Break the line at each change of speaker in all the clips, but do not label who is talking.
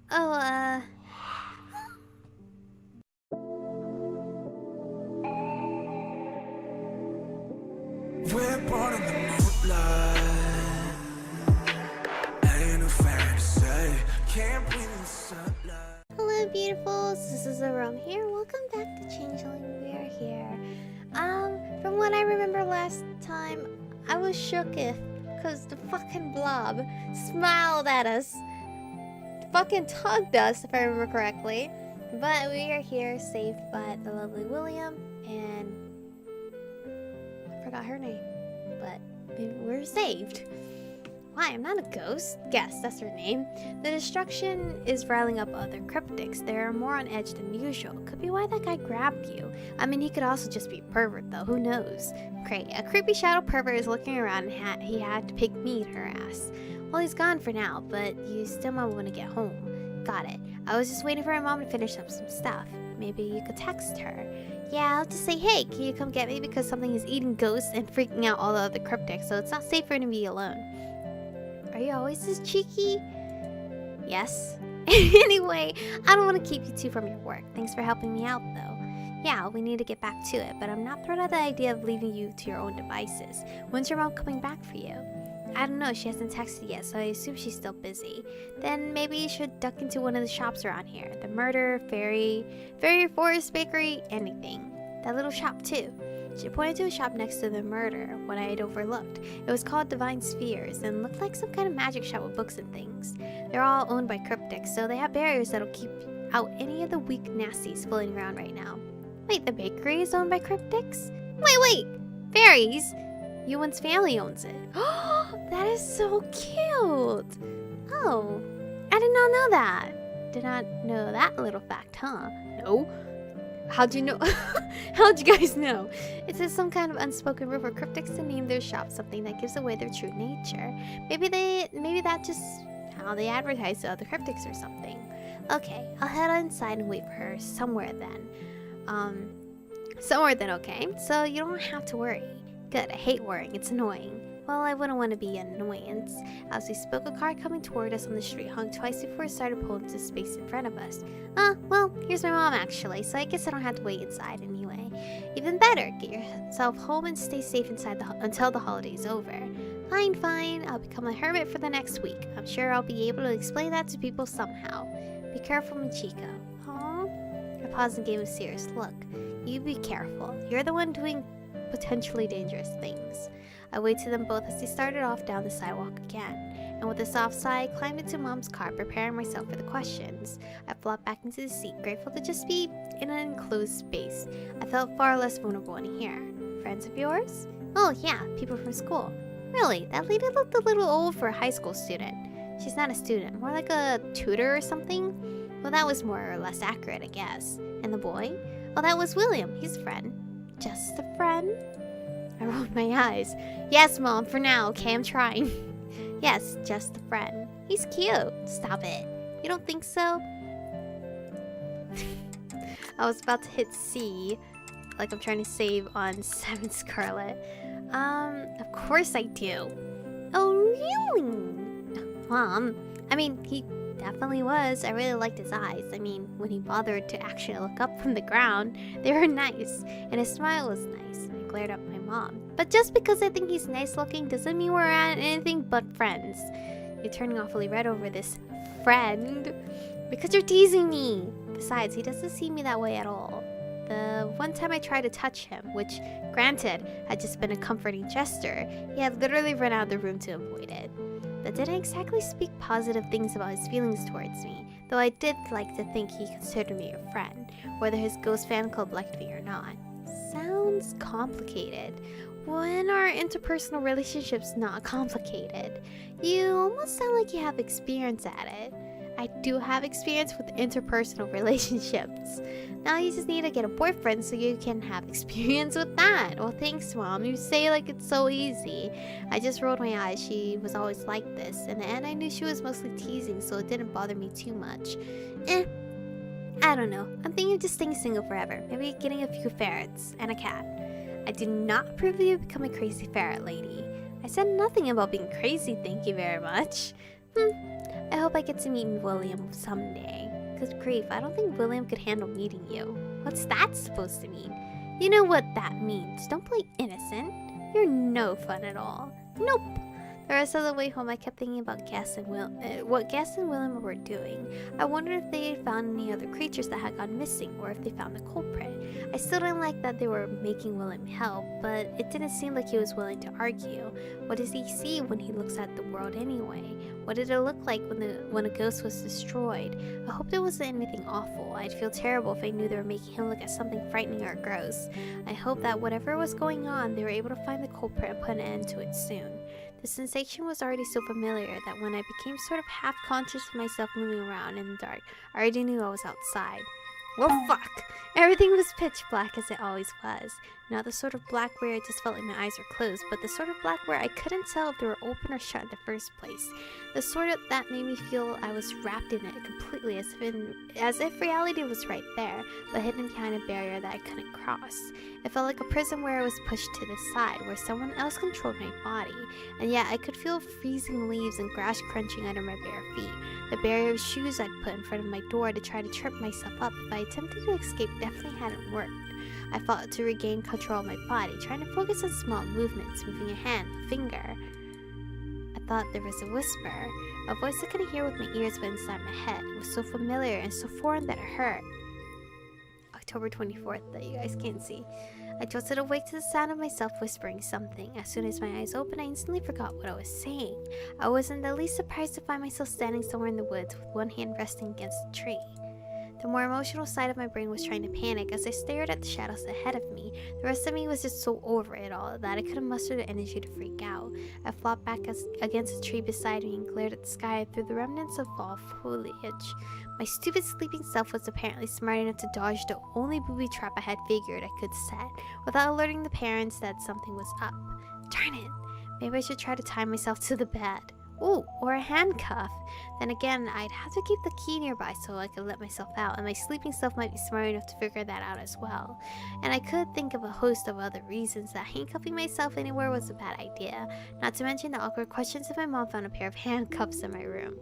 Oh,
We're born in the moonlight. Ain't no fantasy. Can't breathe in the sunlight.
hello, beautifuls. This is Aromie here. Welcome back to Changeling. We are here. From what I remember last time, I was shooketh because the fucking blob smiled at us, fucking tugged us, if I remember correctly. But we are here, saved by the lovely William, and I forgot her name, but we're saved. Why, I'm not a ghost. Yes, that's her name. The destruction is riling up other cryptics. They're more on edge than usual. Could be why that guy grabbed you. I mean, he could also just be a pervert, though. Who knows? Great. A creepy shadow pervert is looking around and he had to pick me at her ass. Well, he's gone for now, but you still might want to get home. Got it. I was just waiting for my mom to finish up some stuff. Maybe you could text her. Yeah, I'll just say, hey, can you come get me? Because something is eating ghosts and freaking out all the other cryptics, so it's not safe for him to be alone. Are you always this cheeky? Yes. Anyway, I don't want to keep you two from your work. Thanks for helping me out, though. Yeah, we need to get back to it, but I'm not thrilled at the idea of leaving you to your own devices. When's your mom coming back for you? I don't know, she hasn't texted yet, so I assume she's still busy. Then maybe you should duck into one of the shops around here. The Murder, Fairy, Forest Bakery, anything. That little shop, too. She pointed to a shop next to the Murder, what I had overlooked. It was called Divine Spheres, and looked like some kind of magic shop with books and things. They're all owned by cryptics, so they have barriers that'll keep out any of the weak nasties floating around right now. Wait, the bakery is owned by cryptics? Wait! Fairies? Yuan's family owns it. Oh, that is so cute! Oh, I did not know that. Did not know that little fact, huh? No. How'd you know? How'd you guys know? It says some kind of unspoken rule for cryptics to name their shop something that gives away their true nature. Maybe that's just how they advertise to other cryptics or something. Okay, I'll head inside and wait for her somewhere then. Okay? So you don't have to worry. Good, I hate worrying, it's annoying. Well, I wouldn't want to be an annoyance. As we spoke, a car coming toward us on the street hung twice before it started pulling into space in front of us. Well, here's my mom actually, so I guess I don't have to wait inside anyway. Even better, get yourself home and stay safe inside until the holiday's over. Fine, I'll become a hermit for the next week. I'm sure I'll be able to explain that to people somehow. Be careful, Michiko. Aww. I paused and gave a serious look. You be careful. You're the one doing potentially dangerous things. I waited them both as they started off down the sidewalk again, and with a soft sigh, I climbed into Mom's car, preparing myself for the questions. I flopped back into the seat, grateful to just be in an enclosed space. I felt far less vulnerable in here. Friends of yours? Oh yeah, people from school. Really, that lady looked a little old for a high school student. She's not a student, more like a tutor or something. Well, that was more or less accurate, I guess. And the boy? Well, that was William, he's a friend. Just a friend? I rolled my eyes. Yes, Mom, for now, okay? I'm trying. Yes, just a friend. He's cute. Stop it. You don't think so? I was about to hit C, like I'm trying to save on 7 Scarlet. Of course I do. Oh, really? Mom, I mean, he definitely was. I really liked his eyes. I mean, when he bothered to actually look up from the ground, they were nice. And his smile was nice. I glared at my mom. But just because I think he's nice looking doesn't mean we're at anything but friends. You're turning awfully red over this friend. Because you're teasing me. Besides, he doesn't see me that way at all. The one time I tried to touch him, which, granted, had just been a comforting gesture, he had literally run out of the room to avoid it. That didn't exactly speak positive things about his feelings towards me, though I did like to think he considered me a friend, whether his ghost fan club liked me or not. Sounds complicated. When are interpersonal relationships not complicated? You almost sound like you have experience at it. I do have experience with interpersonal relationships. Now you just need to get a boyfriend so you can have experience with that. Well, thanks, Mom. You say like it's so easy. I just rolled my eyes. She was always like this. In the end, I knew she was mostly teasing, so it didn't bother me too much. I don't know. I'm thinking of just staying single forever. Maybe getting a few ferrets and a cat. I do not approve of you becoming crazy ferret lady. I said nothing about being crazy, thank you very much. I hope I get to meet William someday. Good grief, I don't think William could handle meeting you. What's that supposed to mean? You know what that means. Don't play innocent. You're no fun at all. Nope. The rest of the way home, I kept thinking about what Gas and William were doing. I wondered if they had found any other creatures that had gone missing, or if they found the culprit. I still didn't like that they were making William help, but it didn't seem like he was willing to argue. What does he see when he looks at the world anyway? What did it look like when a ghost was destroyed? I hoped it wasn't anything awful. I'd feel terrible if I knew they were making him look at something frightening or gross. I hoped that whatever was going on, they were able to find the culprit and put an end to it soon. The sensation was already so familiar that when I became sort of half-conscious of myself moving around in the dark, I already knew I was outside. Well, fuck! Everything was pitch black as it always was. Not the sort of black where it just felt like my eyes were closed, but the sort of black where I couldn't tell if they were open or shut in the first place. The sort of that made me feel I was wrapped in it completely, as if reality was right there, but hidden behind a barrier that I couldn't cross. It felt like a prison where I was pushed to the side, where someone else controlled my body, and yet I could feel freezing leaves and grass crunching under my bare feet. The barrier of shoes I'd put in front of my door to try to trip myself up if I attempted to escape definitely hadn't worked. I fought to regain control of my body, trying to focus on small movements, moving a hand, a finger. I thought there was a whisper, a voice I couldn't hear with my ears but inside my head. It was so familiar and so foreign that it hurt. October 24th, that you guys can't see. I jolted awake to the sound of myself whispering something. As soon as my eyes opened, I instantly forgot what I was saying. I wasn't the least surprised to find myself standing somewhere in the woods with one hand resting against a tree. The more emotional side of my brain was trying to panic as I stared at the shadows ahead of me. The rest of me was just so over it all that I couldn't muster the energy to freak out. I flopped back against a tree beside me and glared at the sky through the remnants of fall foliage. My stupid sleeping self was apparently smart enough to dodge the only booby trap I had figured I could set, without alerting the parents that something was up. Darn it! Maybe I should try to tie myself to the bed. Ooh, or a handcuff. Then again, I'd have to keep the key nearby so I could let myself out, and my sleeping self might be smart enough to figure that out as well. And I could think of a host of other reasons that handcuffing myself anywhere was a bad idea, not to mention the awkward questions if my mom found a pair of handcuffs in my room.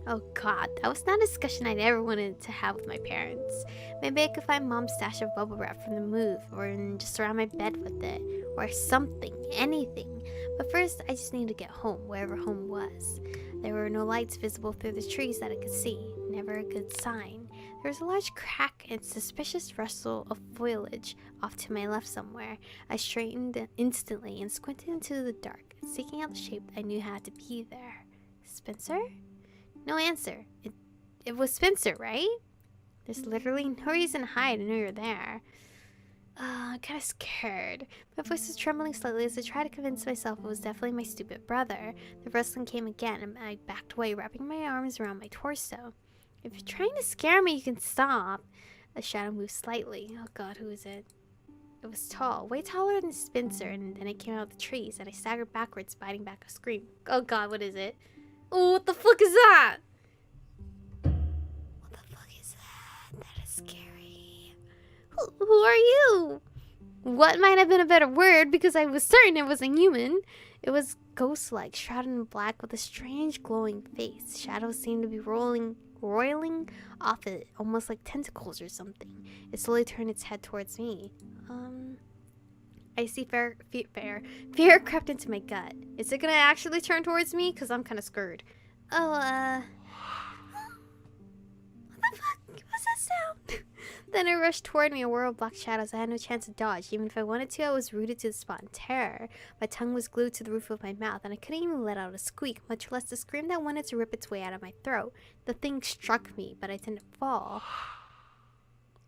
Oh god, that was not a discussion I'd ever wanted to have with my parents. Maybe I could find Mom's stash of bubble wrap from the move, or just surround my bed with it, or something, anything. But first, I just needed to get home, wherever home was. There were no lights visible through the trees that I could see, never a good sign. There was a large crack and suspicious rustle of foliage off to my left somewhere. I straightened instantly and squinted into the dark, seeking out the shape I knew had to be there. Spencer? No answer. It was Spencer, right? There's literally no reason to hide. I know you're there. I'm kind of scared. My voice was trembling slightly as I tried to convince myself it was definitely my stupid brother. The rustling came again, and I backed away, wrapping my arms around my torso. If you're trying to scare me, you can stop. A shadow moved slightly. Oh god, who is it? It was tall, way taller than Spencer, and then it came out of the trees, and I staggered backwards, biting back a scream. Oh god, what is it? Oh, what the fuck is that? What the fuck is that? That is scary. Who are you? What might have been a better word, because I was certain it wasn't human. It was ghost-like, shrouded in black with a strange glowing face. Shadows seemed to be roiling off it, almost like tentacles or something. It slowly turned its head towards me. I see fear crept into my gut. Is it gonna actually turn towards me? Because I'm kind of scared. Oh, what the fuck? What's that sound? Then it rushed toward me, a whirl of black shadows. I had no chance to dodge. Even if I wanted to, I was rooted to the spot in terror. My tongue was glued to the roof of my mouth, and I couldn't even let out a squeak, much less the scream that wanted to rip its way out of my throat. The thing struck me, but I didn't fall.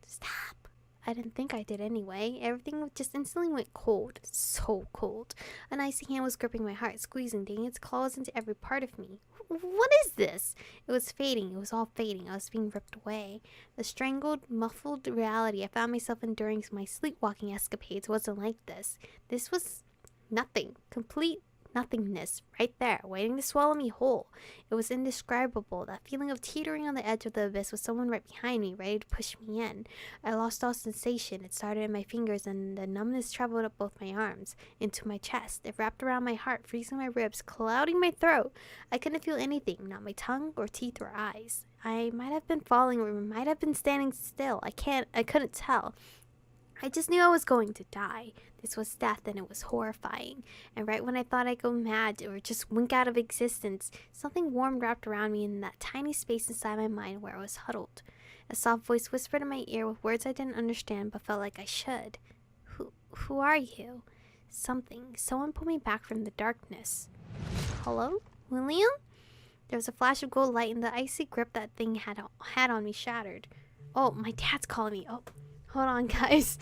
Stop. I didn't think I did anyway. Everything just instantly went cold. So cold. An icy hand was gripping my heart, squeezing, digging its claws into every part of me. What is this? It was fading. It was all fading. I was being ripped away. The strangled, muffled reality I found myself enduring my sleepwalking escapades wasn't like this. This was nothing. Complete nothingness right there, waiting to swallow me whole. It was indescribable, that feeling of teetering on the edge of the abyss with someone right behind me, ready to push me in. I lost all sensation. It started in my fingers, and the numbness traveled up both my arms, into my chest. It wrapped around my heart, freezing my ribs, clouding my throat. I couldn't feel anything, not my tongue or teeth or eyes. I might have been falling or might have been standing still. I couldn't tell. I just knew I was going to die. This was death, and it was horrifying. And right when I thought I'd go mad or just wink out of existence, something warm wrapped around me in that tiny space inside my mind where I was huddled. A soft voice whispered in my ear with words I didn't understand but felt like I should. Who are you? Someone pulled me back from the darkness. Hello? William? There was a flash of gold light, and the icy grip that thing had on me shattered. Oh, my dad's calling me. Oh, hold on, guys.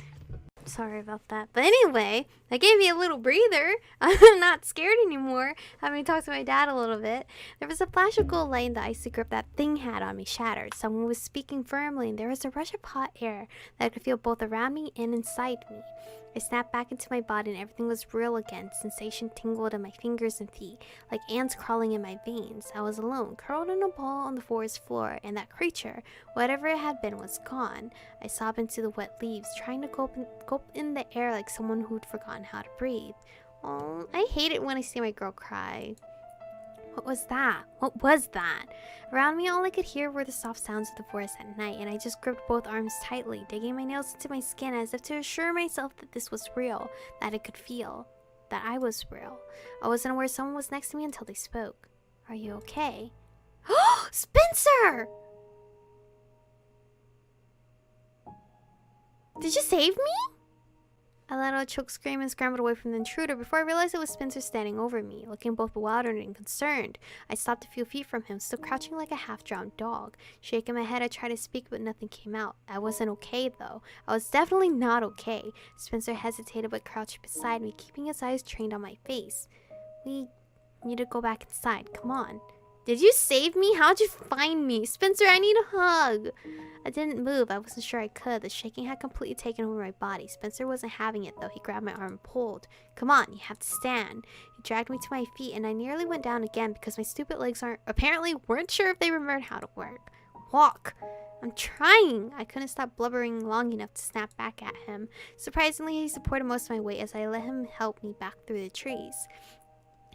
Sorry about that. But anyway, that gave me a little breather. I'm not scared anymore. Having talked to my dad a little bit. There was a flash of gold light, and the icy grip that thing had on me shattered. Someone was speaking firmly, and there was a rush of hot air that I could feel both around me and inside me. I snapped back into my body, and everything was real again. Sensation tingled in my fingers and feet, like ants crawling in my veins. I was alone, curled in a ball on the forest floor, and that creature, whatever it had been, was gone. I sobbed into the wet leaves, trying to gulp in the air like someone who'd forgotten how to breathe. Oh, I hate it when I see my girl cry. What was that? What was that? Around me, all I could hear were the soft sounds of the forest at night, and I just gripped both arms tightly, digging my nails into my skin as if to assure myself that this was real, that I could feel, that I was real. I wasn't aware someone was next to me until they spoke. Are you okay? Spencer! Did you save me? I let out a choked scream and scrambled away from the intruder before I realized it was Spencer standing over me, looking both bewildered and concerned. I stopped a few feet from him, still crouching like a half-drowned dog. Shaking my head, I tried to speak, but nothing came out. I wasn't okay, though. I was definitely not okay. Spencer hesitated but crouched beside me, keeping his eyes trained on my face. We need to go back inside. Come on. Did you save me? How'd you find me? Spencer, I need a hug. I didn't move. I wasn't sure I could. The shaking had completely taken over my body. Spencer wasn't having it, though. He grabbed my arm and pulled. Come on, you have to stand. He dragged me to my feet, and I nearly went down again because my stupid legs weren't sure if they remembered how to work. Walk. I'm trying. I couldn't stop blubbering long enough to snap back at him. Surprisingly, he supported most of my weight as I let him help me back through the trees.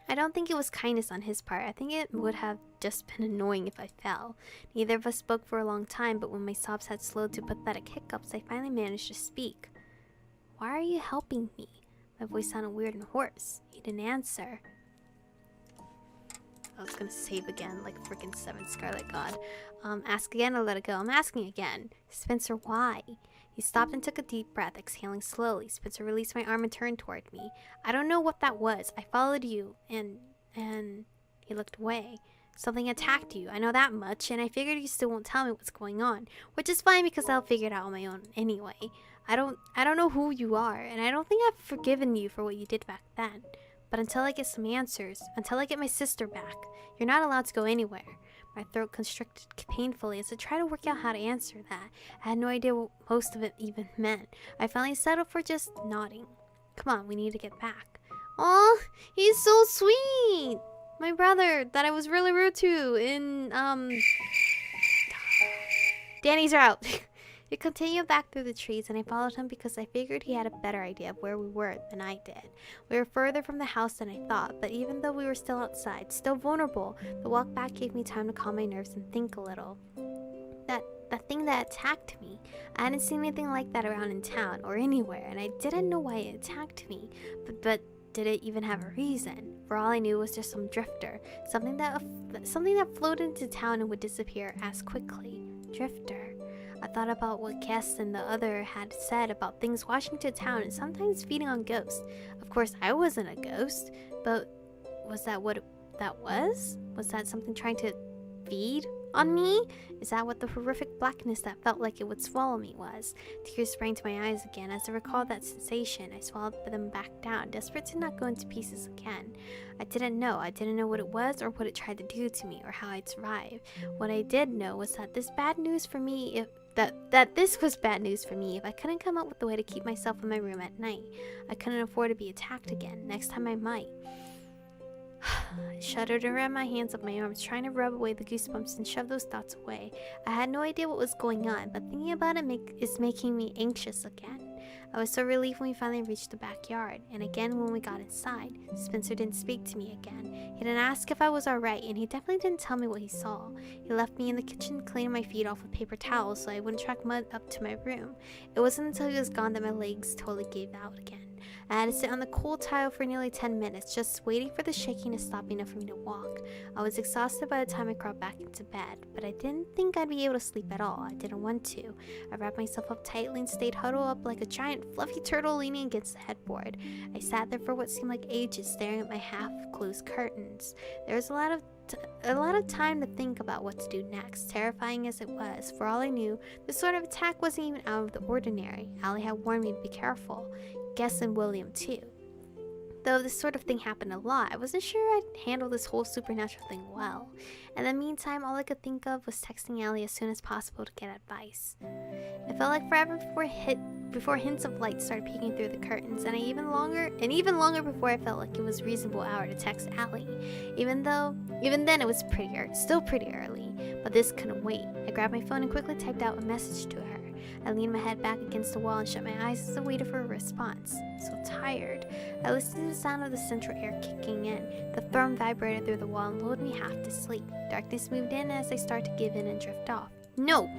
I don't think it was kindness on his part. I think it would have just been annoying if I fell. Neither of us spoke for a long time, but when my sobs had slowed to pathetic hiccups, I finally managed to speak. Why are you helping me? My voice sounded weird and hoarse. He didn't answer. I was gonna save again, like freaking 7 Scarlet God. Ask again or let it go. I'm asking again. Spencer, why? He stopped and took a deep breath, exhaling slowly. Spencer released my arm and turned toward me. I don't know what that was. I followed you, and he looked away. Something attacked you. I know that much, and I figured you still won't tell me what's going on, which is fine because I'll figure it out on my own anyway. I don't know who you are, and I don't think I've forgiven you for what you did back then. But until I get some answers, until I get my sister back, you're not allowed to go anywhere. My throat constricted painfully as I tried to work out how to answer that. I had no idea what most of it even meant. I finally settled for just nodding. Come on, we need to get back. Aw, he's so sweet! My brother that I was really rude to in, Danny's are out. We continued back through the trees, and I followed him because I figured he had a better idea of where we were than I did. We were further from the house than I thought, but even though we were still outside, still vulnerable, the walk back gave me time to calm my nerves and think a little. That thing that attacked me, I hadn't seen anything like that around in town or anywhere, and I didn't know why it attacked me, but did it even have a reason? For all I knew, it was just some drifter, something that floated into town and would disappear as quickly. Drifter. I thought about what Guest and the other had said about things washing to town and sometimes feeding on ghosts. Of course, I wasn't a ghost, but was that what that was? Was that something trying to feed on me? Is that what the horrific blackness that felt like it would swallow me was? Tears sprang to my eyes again. As I recalled that sensation, I swallowed them back down, desperate to not go into pieces again. I didn't know what it was or what it tried to do to me or how I'd survive. What I did know was that this was bad news for me if I couldn't come up with a way to keep myself in my room at night. I couldn't afford to be attacked again. Next time I might. I shuddered and ran my hands up my arms, trying to rub away the goosebumps and shove those thoughts away. I had no idea what was going on, but thinking about it is making me anxious again. I was so relieved when we finally reached the backyard, and again when we got inside. Spencer didn't speak to me again. He didn't ask if I was alright, and he definitely didn't tell me what he saw. He left me in the kitchen cleaning my feet off with paper towels so I wouldn't track mud up to my room. It wasn't until he was gone that my legs totally gave out again. I had to sit on the cool tile for nearly 10 minutes, just waiting for the shaking to stop enough for me to walk. I was exhausted by the time I crawled back into bed, but I didn't think I'd be able to sleep at all. I didn't want to. I wrapped myself up tightly and stayed huddled up like a giant fluffy turtle leaning against the headboard. I sat there for what seemed like ages, staring at my half-closed curtains. There was a lot of time to think about what to do next, terrifying as it was. For all I knew, this sort of attack wasn't even out of the ordinary. Allie had warned me to be careful. Guess and William too. Though this sort of thing happened a lot, I wasn't sure I'd handle this whole supernatural thing well. In the meantime, all I could think of was texting Allie as soon as possible to get advice. It felt like forever before hints of light started peeking through the curtains, and even longer before I felt like it was a reasonable hour to text Allie. Even then it was still pretty early, but this couldn't wait. I grabbed my phone and quickly typed out a message to her. I leaned my head back against the wall and shut my eyes as I waited for a response. So tired. I listened to the sound of the central air kicking in. The thrum vibrated through the wall and lulled me half to sleep. Darkness moved in as I started to give in and drift off. No!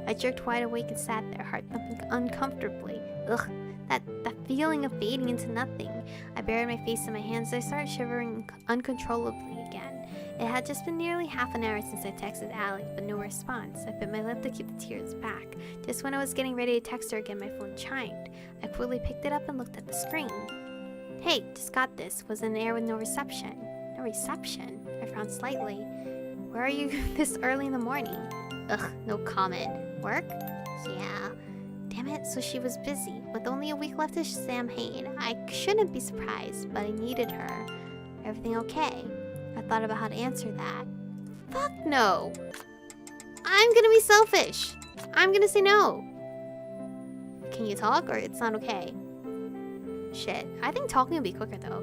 I jerked wide awake and sat there, heart thumping uncomfortably. Ugh, that feeling of fading into nothing. I buried my face in my hands as I started shivering uncontrollably again. It had just been nearly half an hour since I texted Allie, but no response. I bit my lip to keep the tears back. Just when I was getting ready to text her again, my phone chimed. I quickly picked it up and looked at the screen. Hey, just got this. Was in the air with no reception. No reception? I frowned slightly. Where are you this early in the morning? Ugh, no comment. Work? Yeah. Damn it, so she was busy. With only a week left to Samhain, I shouldn't be surprised, but I needed her. Everything okay? I thought about how to answer that. Fuck no. I'm gonna be selfish. I'm gonna say no. Can you talk or it's not okay? Shit. I think talking would be quicker though.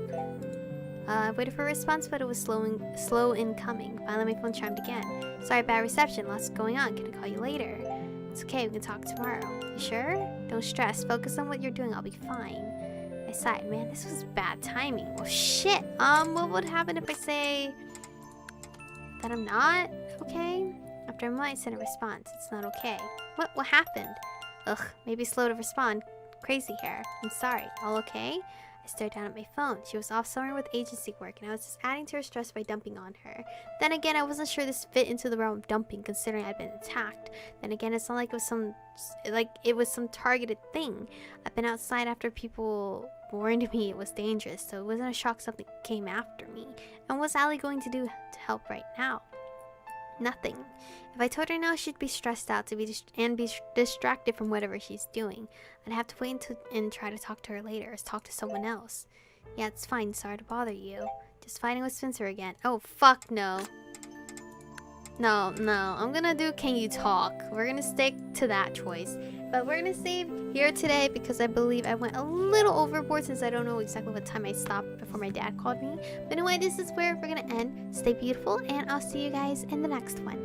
I waited for a response, but it was slow in coming. Finally, my phone chimed again. Sorry, bad reception. Lots going on. Can I call you later? It's okay. We can talk tomorrow. You sure? Don't stress. Focus on what you're doing. I'll be fine. I sighed. Man, this was bad timing. Well, shit. What would happen if I say that I'm not okay? After a moment, I sent a response. It's not okay. What happened? Ugh, maybe slow to respond. Crazy hair. I'm sorry. All okay? I stared down at my phone. She was off somewhere with agency work, and I was just adding to her stress by dumping on her. Then again, I wasn't sure this fit into the realm of dumping, considering I'd been attacked. Then again, it's not like it was some targeted thing. I've been outside after people warned me it was dangerous, so it wasn't a shock something came after me. And what's Allie going to do to help right now? Nothing. If I told her now, she'd be stressed out be distracted from whatever she's doing. I'd have to wait and try to talk to her later, or talk to someone else. Yeah, it's fine. Sorry to bother you. Just fighting with Spencer again. Oh, fuck no. No. I'm gonna do Can You Talk? We're gonna stick to that choice. But we're gonna save here today because I believe I went a little overboard since I don't know exactly what time I stopped before my dad called me. But anyway, this is where we're gonna end. Stay beautiful, and I'll see you guys in the next one.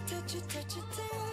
Touch it,